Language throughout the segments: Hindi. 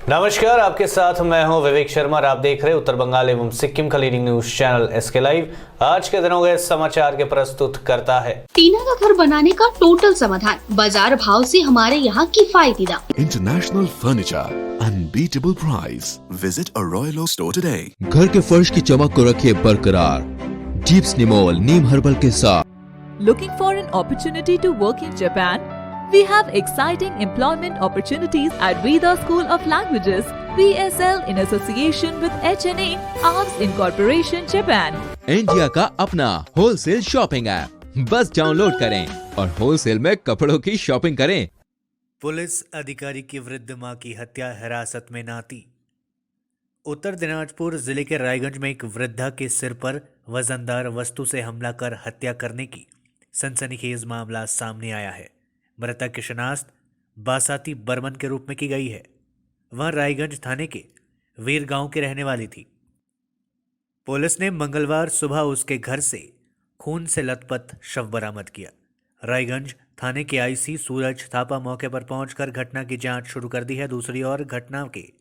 नमस्कार, आपके साथ मैं हूं विवेक शर्मा और आप देख रहे हैं उत्तर बंगाल एवं सिक्किम का leading news channel SK live. आज के दिनों के समाचार के प्रस्तुत करता है टीना का घर बनाने का टोटल समाधान, बाजार भाव से हमारे यहाँ किफायती दाम। International Furniture, unbeatable price. Visit a Royal Oak store today. घर के फर्श की चमक को रखिए बरकरार जीप्स निमोल नीम हर्बल के साथ। Looking for an opportunity to work in Japan? We have exciting employment opportunities at Rida School of Languages, VSL in association with HNA, Arms Incorporation, Japan. India का अपना होलसेल शॉपिंग ऐप, बस डाउनलोड करें और होलसेल में कपड़ों की शॉपिंग करें। पुलिस अधिकारी की वृद्ध मां की हत्या हिरासत में नाती। उत्तर दिनाजपुर जिले के रायगंज में एक वृद्धा के सिर पर वजनदार वस्तु से हमला कर हत्या करने की सनसनीखेज मामला सामने आया है। मृतक की शिनाख्त बासाती बर्मन के रूप में की गई है। वह रायगंज थाने के वीर गांव की रहने वाली थी। पुलिस ने मंगलवार सुबह उसके घर से खून से लथपथ शव बरामद किया। रायगंज थाने के आईसी सूरज थापा मौके पर पहुंचकर घटना की जांच शुरू कर दी है। दूसरी ओर घटना के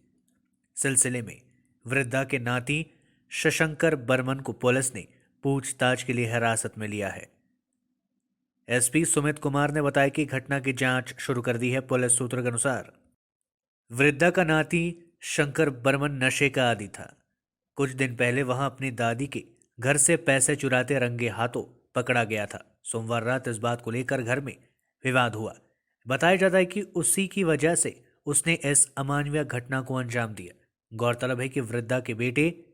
सिलसिले में वृद्धा के नाती शशंकर बर्मन को पुलिस ने पूछताछ के लिए हिरासत में लिया है। एसपी सुमित कुमार ने बताया कि घटना की जांच शुरू कर दी है। पुलिस सूत्रों के अनुसार वृद्धा का नाती शंकर बर्मन नशे का आदी था। कुछ दिन पहले वहां अपनी दादी के घर से पैसे चुराते रंगे हाथों पकड़ा गया था। सोमवार रात इस बात को लेकर घर में विवाद हुआ। बताया जाता है कि उसी की वजह से उसने इस अमानवीय घटना को अंजाम दिया। गौरतलब है कि वृद्धा के बेटे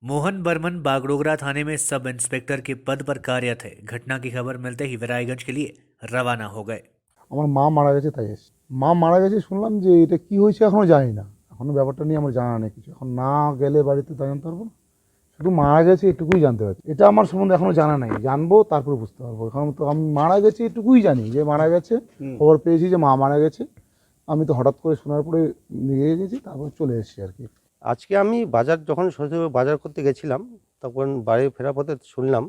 मोहन बर्मन बागडोगरा थाने में सब इंस्पेक्टर के पद पर कार्यरत है। घटना की खबर मिलते ही विरायगंज के लिए रवाना हो गए। আমার মা মারা গেছে তাই এসেছি। মা মারা গেছে শুনলাম যে এটা কি হয়েছে এখনো জানি না, এখনো ব্যাপারটা নিয়ে আমার জানা নেই কিছু। এখন না গেলে বাড়িতে তা জানতে পারবো না, শুধু মারা গেছে এটুকুই জানতে পারছি। এটা আমার সম্বন্ধে এখনো জানা নাই, জানবো তারপরে বুঝতে পারবো। এখন তো আমি মারা গেছে এটুকুই জানি যে মারা গেছে, খবর পেয়েছি যে মা মারা গেছে। আমি তো হঠাৎ করে শোনার পরে নিয়ে গেছি, তারপর চলে এসেছি আর কি। আজকে আমি যখন সরস্বতী বাজার করতে গেছিলাম তখন বাড়ি ফেরার পথে শুনলাম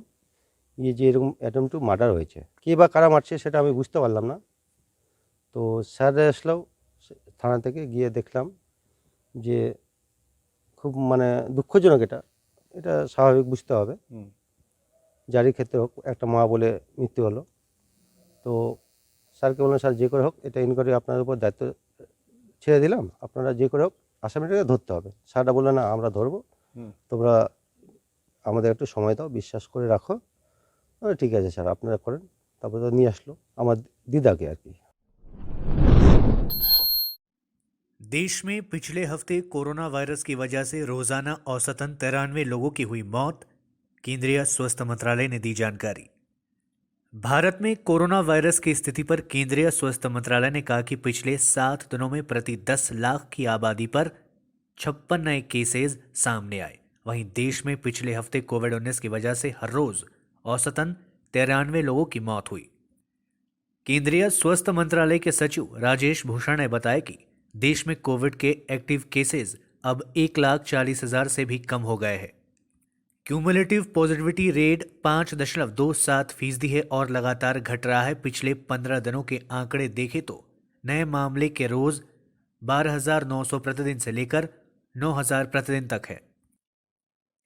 যে এরকম অ্যাটেম্প টু মার্ডার হয়েছে। কে বা কারা মারছে সেটা আমি বুঝতে পারলাম না। তো স্যার আসলেও থানা থেকে গিয়ে দেখলাম যে খুব দুঃখজনক। এটা স্বাভাবিক, বুঝতে হবে। যারই ক্ষেত্রে হোক একটা মা বলে মৃত্যু হলো। তো স্যারকে বললাম, স্যার যে করে হোক এটা ইনকোয়ারি আপনার উপর দায়িত্ব ছেড়ে দিলাম, আপনারা যে করে হোক আসামিটাকে ধরতে হবে। স্যারটা বললো না আমরা ধরবো, তোমরা আমাদের একটু সময় দাও, বিশ্বাস করে রাখো। ঠিক আছে স্যার আপনারা করেন। তারপরে তো নিয়ে আসলো আমার দিদাকে আর কি। देश में पिछले हफ्ते कोरोना वायरस की वजह से रोजाना औसतन 93 लोगों की हुई मौत। केंद्रीय स्वास्थ्य मंत्रालय ने दी जानकारी। भारत में कोरोना वायरस की स्थिति पर केंद्रीय स्वास्थ्य मंत्रालय ने कहा कि पिछले 7 दिनों में प्रति 10 लाख की आबादी पर 56 नए केसेस सामने आए। वहीं देश में पिछले हफ्ते कोविड-19 की वजह से हर रोज औसतन 93 लोगों की मौत हुई। केंद्रीय स्वास्थ्य मंत्रालय के सचिव राजेश भूषण ने बताया कि देश में कोविड के एक्टिव केसेस अब 1,40,000 से भी कम हो गए हैं। क्यूमुलेटिव पॉजिटिविटी रेट 5.27% है और लगातार घट रहा है। पिछले 15 दिनों के आंकड़े देखें तो नए मामले के रोज 12,900 प्रतिदिन से लेकर 9,000 प्रतिदिन तक है।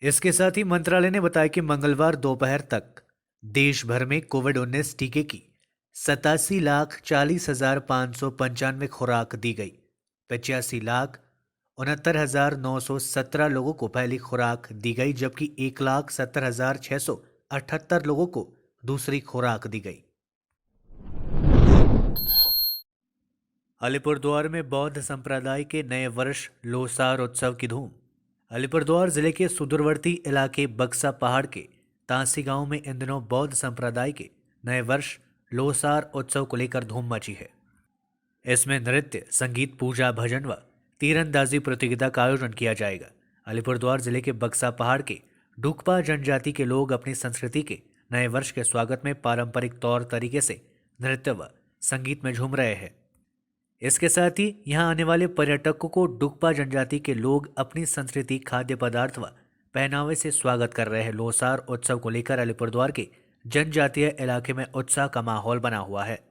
इसके साथ ही मंत्रालय ने बताया कि मंगलवार दोपहर तक देश भर में कोविड-19 टीके की 87,40,595 खुराक दी गई। 85,69,917 लोगों को पहली खुराक दी गई, जबकि 1,70,678 लोगों को दूसरी खुराक दी गई। अलीपुरद्वार में बौद्ध संप्रदाय के नए वर्ष लोसार उत्सव की धूम। अलीपुरद्वार जिले के सुदूरवर्ती इलाके बक्सा पहाड़ के तांसी गांव में इन दिनों बौद्ध संप्रदाय के नए वर्ष लोसार उत्सव को लेकर धूम मची है। इसमें नृत्य, संगीत, पूजा, भजन व तीरंदाजी प्रतियोगिता का आयोजन किया जाएगा। अलीपुरद्वार जिले के बक्सा पहाड़ के डुकपा जनजाति के लोग अपनी संस्कृति के नए वर्ष के स्वागत में पारंपरिक तौर तरीके से नृत्य व संगीत में झूम रहे हैं। इसके साथ ही यहां आने वाले पर्यटकों को डुकपा जनजाति के लोग अपनी संस्कृति, खाद्य पदार्थ व पहनावे से स्वागत कर रहे हैं। लोसार उत्सव को लेकर अलीपुरद्वार के जनजातीय इलाके में उत्साह का माहौल बना हुआ है।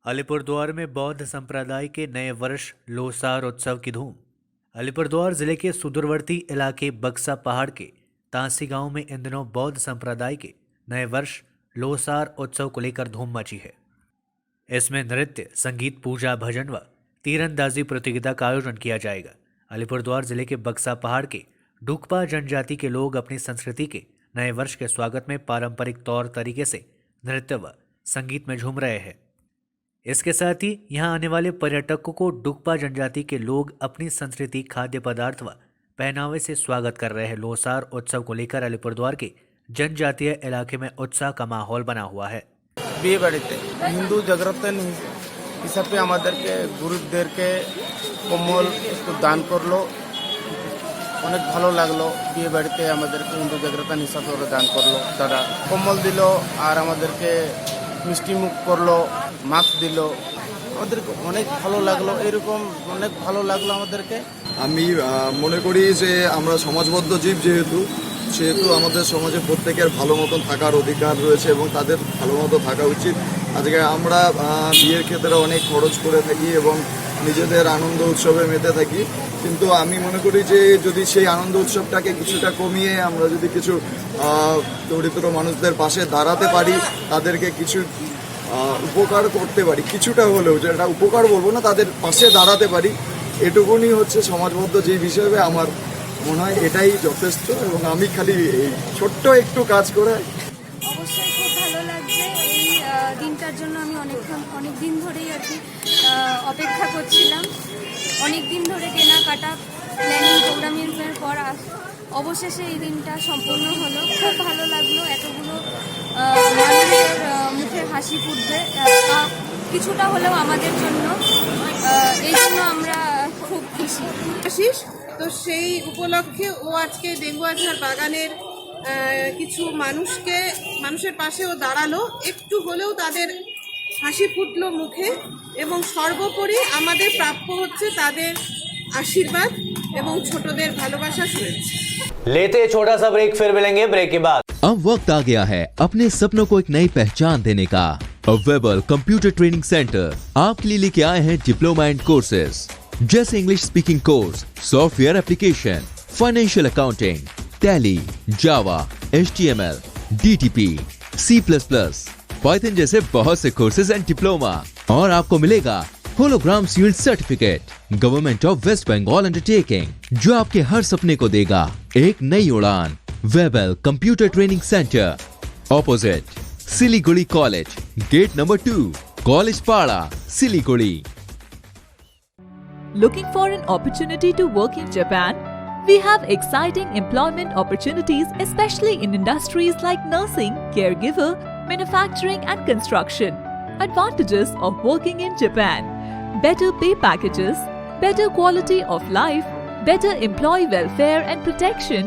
अलीपुरद्वार में बौद्ध संप्रदाय के नए वर्ष लोसार उत्सव की धूम। अलीपुरद्वार जिले के सुदूरवर्ती इलाके बक्सा पहाड़ के तांसी गांव में इन दिनों बौद्ध संप्रदाय के नए वर्ष लोसार उत्सव को लेकर धूम मची है। इसमें नृत्य, संगीत, पूजा, भजन व तीरंदाजी प्रतियोगिता का आयोजन किया जाएगा। अलीपुरद्वार जिले के बक्सा पहाड़ के डुकपा जनजाति के लोग अपनी संस्कृति के नए वर्ष के स्वागत में पारंपरिक तौर तरीके से नृत्य व संगीत में झूम रहे हैं। इसके साथ ही यहां आने वाले पर्यटकों को डुकपा जनजाति के लोग अपनी संस्कृति, खाद्य पदार्थ व पहनावे से स्वागत कर रहे हैं। लोसार उत्सव को लेकर अलीपुरद्वार के जनजातीय इलाके में उत्साह का माहौल बना हुआ है। বিয়ে বাড়িতে হিন্দু জাগ্রতেন হিসাবে আমাদেরকে গুরুদেরকে কম্বল একটু দান করলো, অনেক ভালো লাগলো। বিয়ে বাড়িতে আমাদেরকে হিন্দু জাগ্রতেন হিসাবে ওরা দান করলো, তারা কম্বল দিল আর আমাদেরকে মিষ্টি মুখ করলো, মাস্ক দিল, আমাদেরকে অনেক ভালো লাগলো। এরকম অনেক ভালো লাগলো আমাদেরকে। আমি মনে করি যে আমরা সমাজবদ্ধ জীব, সেহেতু আমাদের সমাজে প্রত্যেকের ভালো মতন থাকার অধিকার রয়েছে এবং তাদের ভালো মতো থাকা উচিত। আজকে আমরা বিয়ের ক্ষেত্রে অনেক খরচ করে থাকি এবং নিজেদের আনন্দ উৎসবে মেতে থাকি, কিন্তু আমি মনে করি যে যদি সেই আনন্দ উৎসবটাকে কিছুটা কমিয়ে আমরা যদি কিছু দরিদ্র মানুষদের পাশে দাঁড়াতে পারি, তাদেরকে কিছু উপকার করতে পারি, কিছুটা হলেও, যেটা উপকার বলবো না, তাদের পাশে দাঁড়াতে পারি, এটুকুনি হচ্ছে সমাজবদ্ধ জীব হিসেবে আমার মনে হয় এটাই যথেষ্ট। এবং আমি খালি এই ছোট্ট একটু কাজ করে অবশ্যই খুব ভালো লাগছে। এই দিনটার জন্য আমি অনেক দিন ধরেই আর কি অপেক্ষা করছিলাম। অনেক দিন ধরে কেনাকাটা প্ল্যানিং প্রোগ্রামিংয়ের পর অবশেষে এই দিনটা সম্পূর্ণ হলো। খুব ভালো লাগলো, এতগুলো মানুষের মুখে হাসি ফুটবে কিছুটা হলেও আমাদের জন্য, এই জন্য আমরা খুব খুশি। তো সেই উপলক্ষে ও আজকে ডেঙ্গুয়াঝাড় বাগানের কিছু মানুষের পাশেও দাঁড়ালো, একটু হলেও তাদের হাসি ফুটলো মুখে, এবং সর্বোপরি আমাদের প্রাপ্য হচ্ছে তাদের আশীর্বাদ এবং ছোটদের ভালোবাসা, শুভেচ্ছা। लेते छोटा सा ब्रेक, फिर मिलेंगे ब्रेक के बाद। अब वक्त आ गया है अपने सपनों को एक नई पहचान देने का। अवेलेबल कंप्यूटर ट्रेनिंग सेंटर आपके लिए लेके आए हैं डिप्लोमा एंड कोर्सेज जैसे English speaking course, software application, financial accounting, tally, java, HTML, DTP, C++, python जैसे बहुत से कोर्सेज एंड डिप्लोमा। और आपको मिलेगा hologram sealed certificate government of West Bengal undertaking, जो आपके हर सपने को देगा एक नई उड़ान। Webel computer training centre, opposite Siliguri college, gate number 2, college Para, Siliguri. Looking for an opportunity to work in Japan? We have exciting employment opportunities, especially in industries like nursing, caregiver, manufacturing and construction. Advantages of working in Japan: better pay packages, better quality of life, better employee welfare and protection,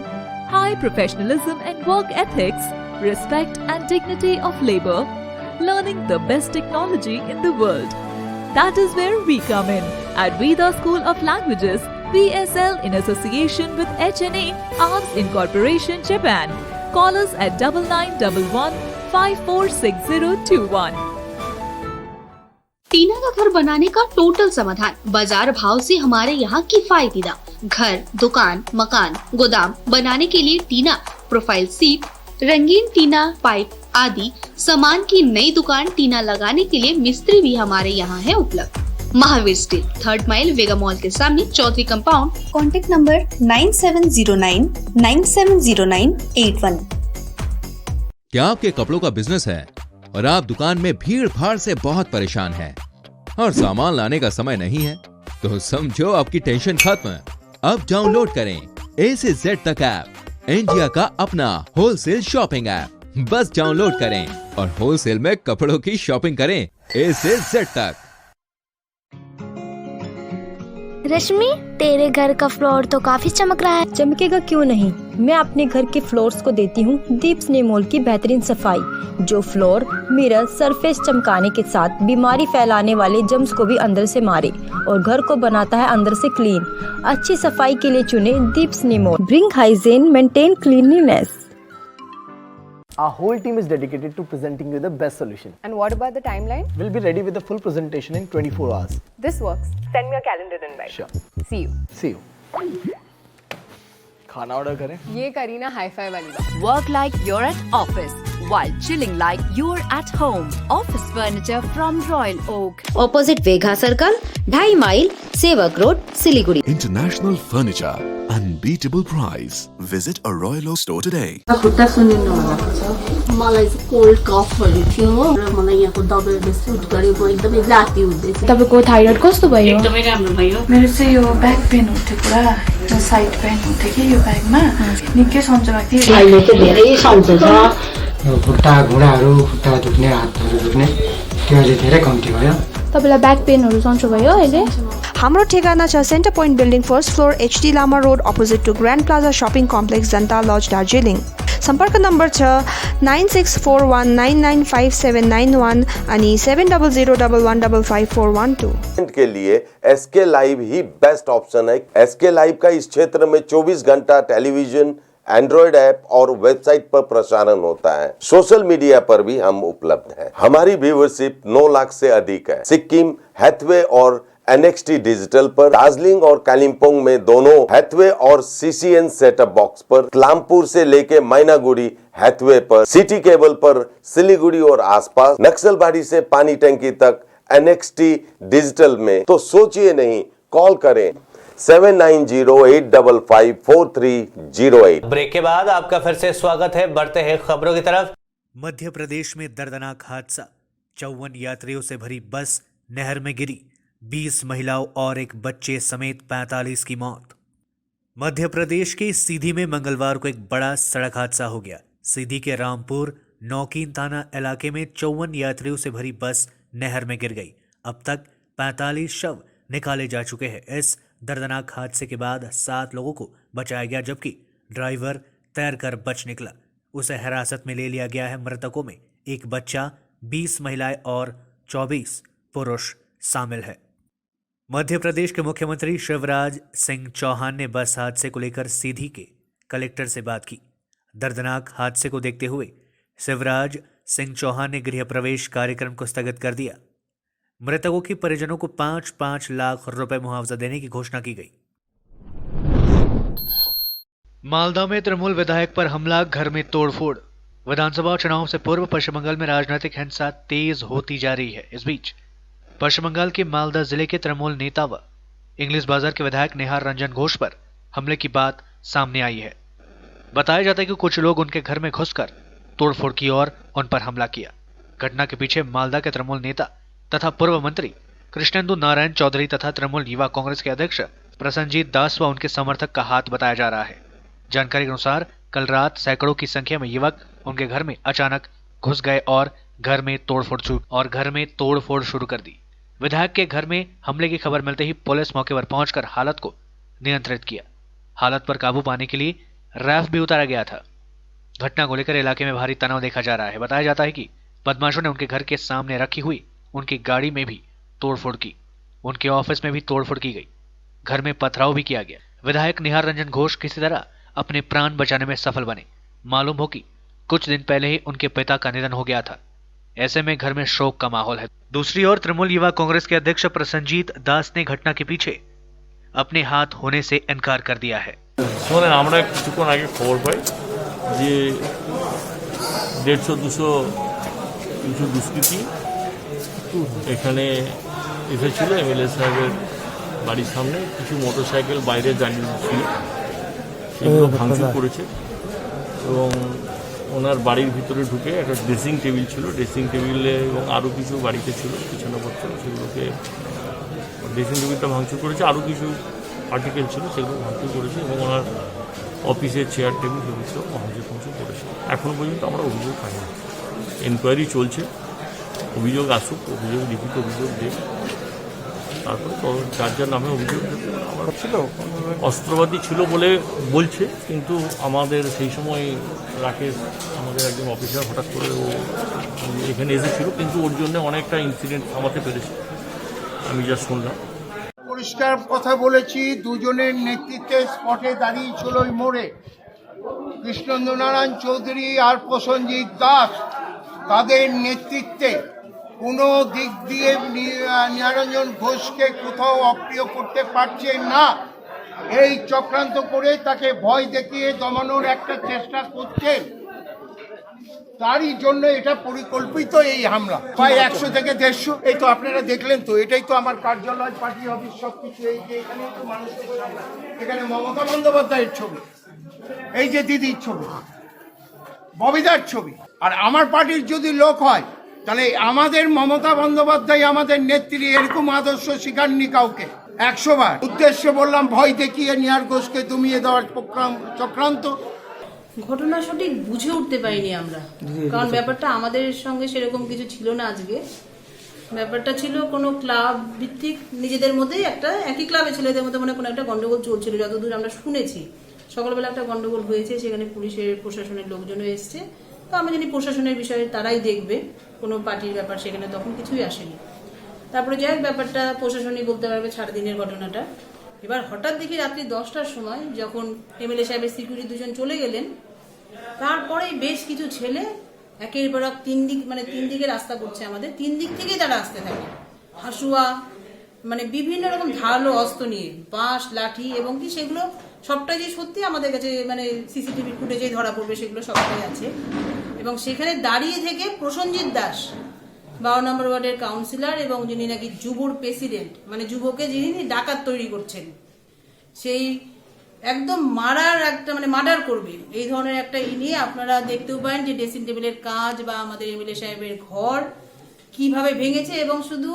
high professionalism and work ethics, respect and dignity of labor, learning the best technology in the world. That is where we come in at Veda School of Languages, VSL, in association with HNA Arms Incorporation, Japan. Call us at 9911546021. टीना का घर बनाने का टोटल समाधान बाजार भाव से हमारे यहाँ किफायती दाम। घर, दुकान, मकान, गोदाम बनाने के लिए टीना, प्रोफाइल सीट, रंगीन टीना, पाइप आदि सामान की नई दुकान टीना लगाने के लिए मिस्त्री भी हमारे यहाँ है उपलब्ध। महावीर स्टील, 3rd माइल, वेगा मॉल के सामने, चौधरी कंपाउंड। Contact number 9709970981। क्या आपके कपड़ों का बिजनेस है और आप दुकान में भीड़ भाड़ से बहुत परेशान हैं और सामान लाने का समय नहीं है? तो समझो आपकी टेंशन खत्म। अब डाउनलोड करें A से Z तक ऐप, इंडिया का अपना होलसेल शॉपिंग ऐप। बस डाउनलोड करें और होलसेल में कपड़ों की शॉपिंग करें A से Z तक। रश्मि, तेरे घर का फ्लोर तो काफी चमक रहा है। चमकेगा क्यों नहीं, मैं अपने घर के फ्लोर्स को देती हूँ दीप स्नेमोल की बेहतरीन सफाई, जो फ्लोर मिरर सरफेस चमकाने के साथ बीमारी फैलाने वाले जम्स को भी अंदर से मारे और घर को बनाता है अंदर से क्लीन। अच्छी सफाई के लिए चुने दीप स्नेमोल। Bring hygiene, maintain cleanliness. Our whole team is dedicated to presenting you the best solution. And what about the timeline? We'll be ready with the full presentation in 24 hours. This works. Send me a calendar invite. Sure. See you. See you. खाना ऑर्डर करें? ये करीना हाई-फाई वाली बात. Work like you're at office while chilling like you're at home. Office furniture from Royal Oak. Opposite Vega circle, 2.5 mile, Sevoke road, Siliguri. International Furniture. Unbeatable price. Visit a Royal Oak store today. मलाई कोल्ड कफ भएको थियो र मलाई यहाँको दबाईले सुट गरेको एकदमै जाती हुँदैछ. तपाईँको थाइरोइड कस्तो भयो? एकदमै राम्रो भयो. मेरो चाहिँ यो ब्याक पेन हुन्थ्यो पुरा. यो साइड पेन हुन्थ्यो कि यो ब्याकमा. निकै सन्चो भएको थियो. अहिले चाहिँ धेरै सन्चो छ. यो खुट्टा घुँडाहरू खुट्टा दुख्ने हातहरू दुख्ने त्यो अहिले धेरै कम्ती भयो. तपाईँलाई ब्याक पेनहरु सन्चो भयो अहिले? हाम्रो ठेगाना छ centre point building first floor HD Lama road opposite to grand plaza shopping complex Janata lodge Darjeeling. सम्पर्क नम्बर छ 9641995791 अनि 7001155412. के लिए SK लाइव ही बेस्ट ऑप्शन है. SK लाइव का इस क्षेत्र में 24 घंटा टेलीविजन, एंड्रॉइड ऐप और वेबसाइट पर प्रसारण होता है. सोशल मीडिया पर भी हम उपलब्ध हैं. हमारी व्यूवरशिप 9 लाख से अधिक है. सिक्किम, हैथवे और NXT डिजिटल पर, दार्जिलिंग और कालिम्पोंग में दोनों हैथवे और CCN सेटअप बॉक्स पर, कलामपुर से लेके मैनागुड़ी हैथवे पर, सिटी केबल पर, सिलीगुड़ी और आसपास, नक्सलबाड़ी से पानी टंकी तक NXT डिजिटल में. तो सोचिए नहीं, कॉल करें 7908554308. ब्रेक के बाद आपका फिर से स्वागत है. बढ़ते हैं खबरों की तरफ. मध्य प्रदेश में दर्दनाक हादसा. 54 यात्रियों से भरी बस नहर में गिरी. 20 महिलाओं और एक बच्चे समेत 45 की मौत. मध्य प्रदेश के सीधी में मंगलवार को एक बड़ा सड़क हादसा हो गया. सीधी के रामपुर नौकीन थाना इलाके में 54 यात्रियों से भरी बस नहर में गिर गई. अब तक 45 शव निकाले जा चुके हैं. इस दर्दनाक हादसे के बाद 7 लोगों को बचाया गया, जबकि ड्राइवर तैरकर बच निकला. उसे हिरासत में ले लिया गया है. मृतकों में एक बच्चा, 20 महिलाएं और 24 पुरुष शामिल है. मध्य प्रदेश के मुख्यमंत्री शिवराज सिंह चौहान ने बस हादसे को लेकर सीधी के कलेक्टर से बात की. दर्दनाक हादसे को देखते हुए शिवराज सिंह चौहान ने गृह प्रवेश कार्यक्रम को स्थगित कर दिया. मृतकों के परिजनों को 5-5 लाख रुपए मुआवजा देने की घोषणा की गई. मालदा में तृणमूल विधायक पर हमला, घर में तोड़फोड़. विधानसभा चुनाव से पूर्व पश्चिम बंगाल में राजनीतिक हिंसा तेज होती जा रही है. इस बीच पश्चिम बंगाल के मालदा जिले के तृणमूल नेता व इंग्लिश बाजार के विधायक निहार रंजन घोष पर हमले की बात सामने आई है. बताया जाता है कि कुछ लोग उनके घर में घुसकर तोड़फोड़ की और उन पर हमला किया. घटना के पीछे मालदा के तृणमूल नेता तथा पूर्व मंत्री कृष्णेंदु नारायण चौधरी तथा तृणमूल युवा कांग्रेस के अध्यक्ष प्रसन्नजीत दास व उनके समर्थक का हाथ बताया जा रहा है. जानकारी के अनुसार कल रात सैकड़ों की संख्या में युवक उनके घर में अचानक घुस गए और घर में तोड़फोड़ शुरू कर दी. विधायक के घर में हमले की खबर मिलते ही पुलिस मौके पर पहुंचकर हालत को नियंत्रित किया. हालत पर काबू पाने के लिए रैफ भी उतारा गया था. घटना को लेकर इलाके में भारी तनाव देखा जा रहा है. बताया जाता है कि बदमाशों ने उनके घर के सामने रखी हुई उनकी गाड़ी में भी तोड़फोड़ की. उनके ऑफिस में भी तोड़फोड़ की गई. घर में पथराव भी किया गया. विधायक निहार रंजन घोष किसी तरह अपने प्राण बचाने में सफल बने. मालूम हो कि कुछ दिन पहले ही उनके पिता का निधन हो गया था. ऐसे में घर में शोक का माहौल है. दूसरी ओर तृणमूल युवा कांग्रेस के अध्यक्ष प्रसन्नजीत दास ने घटना के पीछे अपने हाथ होने से इनकार कर दिया है. শোনেন, আমরা কিছুক্ষণ আগে খবর পাই যে 150-200 দুষ্কৃতী এখানে এসেছিল MLA সাহেবের বাড়ির সামনে. কিছু মোটরসাইকেল বাইরে দাঁড়িয়ে ছিল, সেগুলো ভাঙচুর করেছে এবং ওনার বাড়ির ভিতরে ঢুকে একটা ড্রেসিং টেবিল ছিল, ড্রেসিং টেবিলে এবং আরও কিছু বাড়িতে ছিল বিছানাপত্র, সেগুলোকে ড্রেসিং টেবিলটা ভাঙচুর করেছে. আরও কিছু আর্টিকেল ছিল, সেগুলো ভাঙচুর করেছে এবং ওনার অফিসের চেয়ার টেবিল সেগুলো ভাঙচুর করেছে. এখনও পর্যন্ত আমরা অভিযোগ পাইনি. এনকোয়ারি চলছে. অভিযোগ আসুক, অভিযোগ লিখিত অভিযোগ দেব, তারপরে যার যার নামে অভিযোগ দেবে. আমার ছিল অস্ত্রবাদী ছিল বলে বলছে, কিন্তু আমাদের সেই সময় রাকেশ আমাদের একজন অফিসার হঠাৎ করে ও এখানে এসেছিল, কিন্তু ওর জন্য অনেকটা ইনসিডেন্ট থামাতে পেরেছে, আমি যা শুনলাম. পরিষ্কার কথা বলেছি, দুজনের নেতৃত্বে স্পটে দাঁড়িয়ে ছিল ওই মোড়ে, কৃষ্ণেন্দু নারায়ণ চৌধুরী আর প্রসেনজিৎ দাস তাদের নেতৃত্বে কোনো দিক দিয়ে নিরঞ্জন ঘোষকে কোথাও অপ্রিয় করতে পারছেন না। এই চক্রান্ত করে তাকে ভয় দেখিয়ে দমানোর একটা চেষ্টা করছেন, তারই জন্য এটা পরিকল্পিত এই হামলা। প্রায় 100 থেকে 150, এই তো আপনারা দেখলেন তো, এটাই তো আমার কার্যালয়, পার্টি অফিস, সবকিছু। এই যে এখানে তো মানুষ, এখানে মমতা বন্দ্যোপাধ্যায়ের ছবি, এই যে দিদির ছবি, ববিদার ছবি। আর আমার পার্টির যদি লোক হয় তাহলে আমাদের মমতা বন্দ্যোপাধ্যায় আমাদের নেত্রী এরকম আদর্শ শিখাননি কাউকে। 100 বার উদ্দেশ্য বললাম, ভয় দেখিয়ে নিহার ঘোষকে দমিয়ে দেওয়ার চক্রান্ত। ঘটনা সঠিক বুঝে উঠতে পারিনি আমরা, কারণ ব্যাপারটা আমাদের সঙ্গে সেরকম কিছু ছিল না। আজকে ব্যাপারটা ছিল কোনো ক্লাব ভিত্তিক, নিজেদের মধ্যেই একটা একই ক্লাবে ছেলেদের মধ্যে মানে কোনো একটা গন্ডগোল চলছিল, যতদূর আমরা শুনেছি। সকালবেলা একটা গন্ডগোল হয়েছে, সেখানে পুলিশের প্রশাসনের লোকজনও এসছে। তো আমি জানি প্রশাসনের বিষয়ে তারাই দেখবে, কোনো পার্টির ব্যাপার সেখানে তখন কিছুই আসেনি। তারপরে যাই হোক, ব্যাপারটা প্রশাসনই বলতে পারবে, 4 দিনের ঘটনাটা। এবার হঠাৎ দেখি রাত্রি 10টার সময় যখন এমএলএ সাহেবের সিকিউরিটি 2 জন চলে গেলেন, তারপরে বেশ কিছু ছেলে একের পর এক 3 দিকে রাস্তা করছে আমাদের, 3 দিক থেকেই তারা আসতে থাকে। হাসুয়া, মানে বিভিন্ন রকম ধারালো অস্ত্র নিয়ে, বাঁশ, লাঠি, এবং কি সেগুলো সবটাই যে সত্যি আমাদের কাছে মানে সিসিটিভি ফুটেজেই ধরা পড়বে, সেগুলো সবটাই আছে। এবং সেখানে দাঁড়িয়ে থেকে প্রসেনজিৎ দাস, 12 নম্বর ওয়ার্ডের কাউন্সিলর এবং যিনি নাকি যুবর প্রেসিডেন্ট, মানে যুবকে যিনি ডাকাত তৈরি করছেন, সেই একদম মারার একটা মানে মার্ডার করবে এই ধরনের একটা নিয়ে আপনারা দেখতেও পারেন যে ড্রেসিং টেবিলের কাজ বা আমাদের এমএলএ সাহেবের ঘর কিভাবে ভেঙেছে। এবং শুধু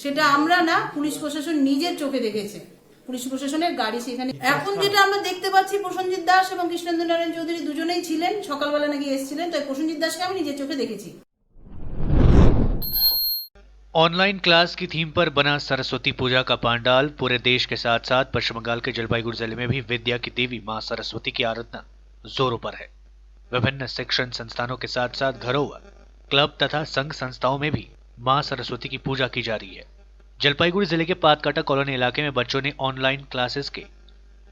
সেটা আমরা না, পুলিশ প্রশাসন নিজের চোখে দেখেছে, পুলিশ প্রশাসনের গাড়ি সেখানে। এখন যেটা আমরা দেখতে পাচ্ছি, প্রসেনজিৎ দাস এবং কৃষ্ণেন্দু নারায়ণ চৌধুরী দুজনেই ছিলেন, সকালবেলা নাকি এসেছিলেন। তাই প্রসেনজিৎ দাসকে আমি নিজের চোখে দেখেছি। ऑनलाइन क्लास की थीम पर बना सरस्वती पूजा का पंडाल। पूरे देश के साथ साथ पश्चिम बंगाल के जलपाईगुड़ी जिले में भी विद्या की देवी मां सरस्वती की आराधना जोरों पर है। विभिन्न शिक्षण संस्थानों के साथ साथ घरों व क्लब तथा संघ संस्थाओं में भी मां सरस्वती की पूजा की जा रही है। जलपाईगुड़ी जिले के पातकाटा कॉलोनी इलाके में बच्चों ने ऑनलाइन क्लासेस के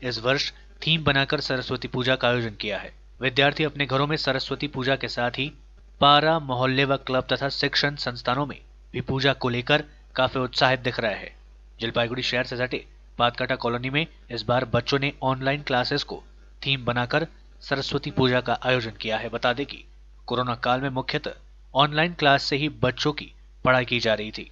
इस वर्ष थीम बनाकर सरस्वती पूजा का आयोजन किया है। विद्यार्थी अपने घरों में सरस्वती पूजा के साथ ही पारा, मोहल्ले व क्लब तथा शिक्षण संस्थानों में भी पूजा को लेकर काफी उत्साहित दिख रहा है। जलपाईगुड़ी शहर से सटे पातकाटा कॉलोनी में इस बार बच्चों ने ऑनलाइन क्लासेस को थीम बनाकर सरस्वती पूजा का आयोजन किया है। बता दें कि कोरोना काल में मुख्यतः ऑनलाइन क्लास से ही बच्चों की पढ़ाई की जा रही थी।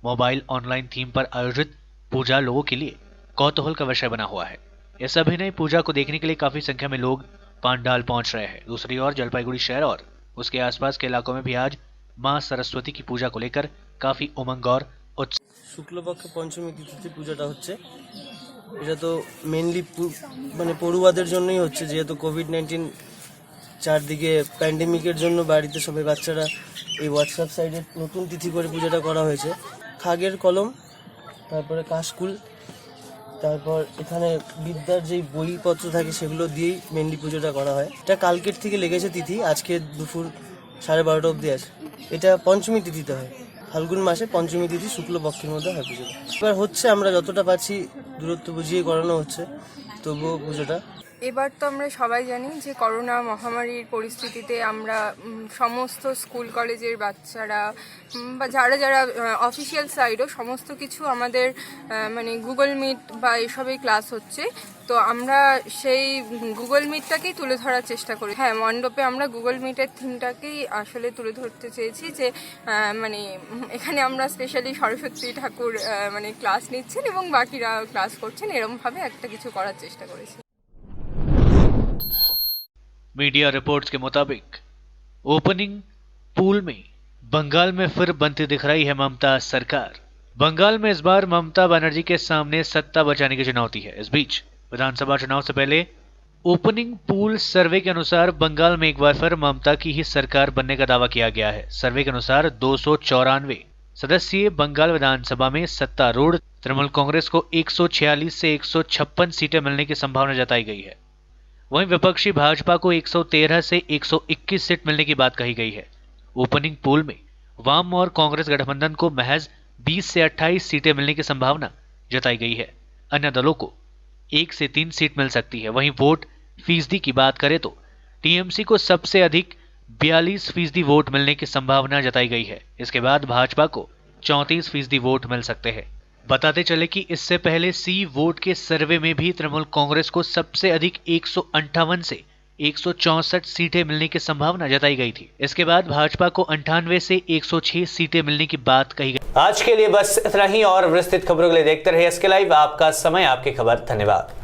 मोबाइल ऑनलाइन थीम पर आयोजित पूजा लोगों के लिए कौतूहल का विषय बना हुआ है। इस अभिनय पूजा को देखने के लिए काफी संख्या में लोग पंडाल पहुंच रहे हैं। दूसरी ओर जलपाईगुड़ी शहर और उसके आसपास के इलाकों में भी आज मां सरस्वती की पूजा को लेकर काफी उमंग और শুক্লপক্ষ পঞ্চমী তিথিতে পূজাটা হচ্ছে। এটা তো মেনলি মানে পড়ুয়াদের জন্যই হচ্ছে, যেহেতু কোভিড-19 চারদিকে প্যান্ডেমিকের জন্য বাড়িতে সবাই বাচ্চারা এই হোয়াটসঅ্যাপ সাইডে নতুন তিথি করে পূজাটা করা হয়েছে। খাগের কলম, তারপরে কাশকুল, তারপর এখানে বিদ্যার যেই বইপত্র থাকে সেগুলো দিয়েই মেনলি পুজোটা করা হয়। এটা কালকের থেকে লেগেছে তিথি, আজকে দুপুর 12:30 অবধি আছে। এটা পঞ্চমী তিথিতে হয়, ফাল্গুন মাসে পঞ্চমী তিথি শুক্লপক্ষের মধ্যে হয় পুজোটা। এবার হচ্ছে আমরা যতটা পাচ্ছি দূরত্ব বুঝিয়ে করানো হচ্ছে, তবুও পুজোটা। এবার তো আমরা সবাই জানি যে করোনা মহামারীর পরিস্থিতিতে আমরা সমস্ত স্কুল কলেজের বাচ্চারা বা যারা যারা অফিসিয়াল সাইডও সমস্ত কিছু আমাদের মানে গুগল মিট বা এসবেই ক্লাস হচ্ছে। তো আমরা সেই গুগল মিটটাকেই তুলে ধরার চেষ্টা করি। হ্যাঁ, মণ্ডপে আমরা গুগল মিটের থিমটাকেই আসলে তুলে ধরতে চেয়েছি, যে মানে এখানে আমরা স্পেশালি সরস্বতী ঠাকুর মানে ক্লাস নিচ্ছেন এবং বাকিরা ক্লাস করছেন, এরকমভাবে একটা কিছু করার চেষ্টা করেছি। मीडिया रिपोर्ट्स के मुताबिक ओपनिंग पूल में बंगाल में फिर बनती दिख रही है ममता सरकार। बंगाल में इस बार ममता बनर्जी के सामने सत्ता बचाने की चुनौती है। इस बीच विधानसभा चुनाव से पहले ओपनिंग पूल सर्वे के अनुसार बंगाल में एक बार फिर ममता की ही सरकार बनने का दावा किया गया है। सर्वे के अनुसार 294 सदस्यीय बंगाल विधानसभा में सत्तारूढ़ तृणमूल कांग्रेस को 146 से 156 सीटें मिलने की संभावना जताई गई है। वहीं विपक्षी भाजपा को 113 से 121 सीट मिलने की बात कही गई है। ओपनिंग पोल में वाम और कांग्रेस गठबंधन को महज 20 से 28 सीटें मिलने की संभावना जताई गई है। अन्य दलों को 1 से 3 सीट मिल सकती है। वहीं वोट फीसदी की बात करें तो टीएमसी को सबसे अधिक 42% वोट मिलने की संभावना जताई गई है। इसके बाद भाजपा को 34% वोट मिल सकते हैं। बताते चले कि इससे पहले सी वोट के सर्वे में भी तृणमूल कांग्रेस को सबसे अधिक 158 से 164 सीटें मिलने की संभावना जताई गई थी। इसके बाद भाजपा को 98 से 106 सीटें मिलने की बात कही गई। आज के लिए बस इतना ही और विस्तृत खबरों के लिए देखते रहिए एसके लाइव। आपका समय आपकी खबर। धन्यवाद।